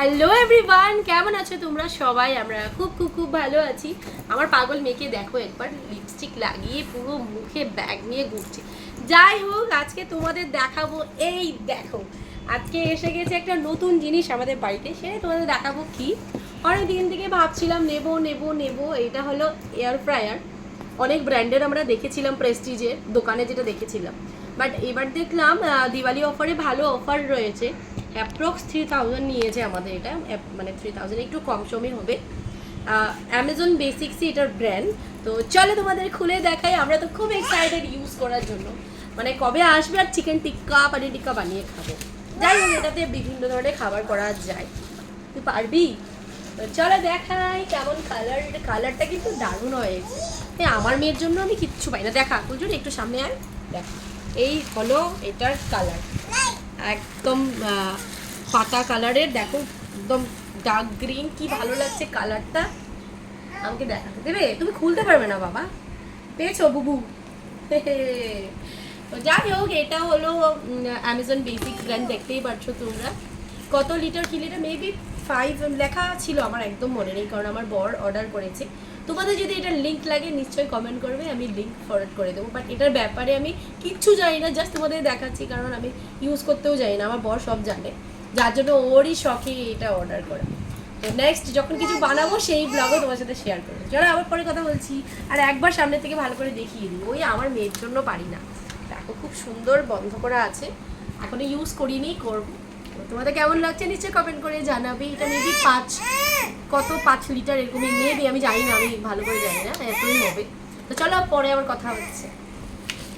Hello everyone, কেমন আছো তোমরা সবাই? আমরা খুব খুব খুব ভালো আছি। আমার পাগল মেয়েকে দেখো একবার, লিপস্টিক লাগিয়ে পুরো মুখে ব্যাগ নিয়ে ঘুরছে। যাই হোক, আজকে তোমাদের দেখাবো, এই দেখো আজকে এসে গেছে একটা নতুন জিনিস আমাদের বাড়িতে, সেটা তোমাদের দেখাবো। কি অনেক দিন থেকে ভাবছিলাম নেব নেব নেব। এটা হলো এয়ার ফ্রায়ার। অনেক ব্র্যান্ডের আমরা দেখেছিলাম, প্রেস্টিজের দোকানে যেটা দেখেছিলাম, বাট এবার দেখলাম দিওয়ালি অফারে ভালো অফার রয়েছে। অ্যাপ্রক্স 3000 নিয়েছে আমাদের এটা, মানে 3000 একটু কম সমই হবে। অ্যামাজন বেসিক্সই এটার ব্র্যান্ড। তো চলো তোমাদের খুলে দেখাই। আমরা তো খুব এক্সাইটেড ইউজ করার জন্য, মানে কবে আসবে আর চিকেন টিক্কা পানির টিক্কা বানিয়ে খাবো। যাই হোক, এটাতে বিভিন্ন ধরনের খাবার করা যায়। তুই পারবি? তো চলো দেখাই কেমন কালার। এটা কালারটা কিন্তু দারুণ হয়েছে। আমার মেয়ের জন্য আমি কিচ্ছু পাই না। দেখা কুলজুন, একটু সামনে আয়। দেখ, এই হলো এটার কালার, একদম পাতা কালারের। দেখো একদম ডার্ক গ্রিন, কি ভালো লাগছে কালারটা। আমাকে দেখাতে দেবে? তুমি খুলতে পারবে না বাবা, পেয়েছো বুবু? তো যাই হোক, এটা হলো অ্যামাজন বেসিক্স ব্র্যান্ড, দেখতেই পাচ্ছো তোমরা। কত লিটার কি লিটার, মেবি 5 লেখা ছিল, আমার একদম মনে নেই কারণ আমার বর অর্ডার করেছে। তোমাদের যদি এটার লিঙ্ক লাগে নিশ্চয়ই কমেন্ট করবে, আমি লিঙ্ক ফরওয়ার্ড করে দেবো। বাট এটার ব্যাপারে আমি কিচ্ছু জানি না, জাস্ট তোমাদের দেখাচ্ছি কারণ আমি ইউজ করতেও জানি না। আমার বর সব জানে, যার জন্য ওরই শখে এটা অর্ডার করে। তো নেক্সট যখন কিছু বানাবো সেই ব্লগও তোমার সাথে শেয়ার করবো। চলো আবার পরে কথা বলছি। আর একবার সামনে থেকে ভালো করে দেখিয়ে দিই, ওই আমার মেয়ের জন্য পারি না। দেখো খুব সুন্দর বন্ধ করা আছে, এখনো ইউজ করিনি, করবো। তোমাদের কেমন লাগছে নিশ্চয়ই কমেন্ট করে জানাবে। এটা মেবি 5 লিটার এরকমই মেবি, আমি জানি না, আমি ভালো করে জানি না, এতই হবে। তো চলো পরে আবার কথা হচ্ছে।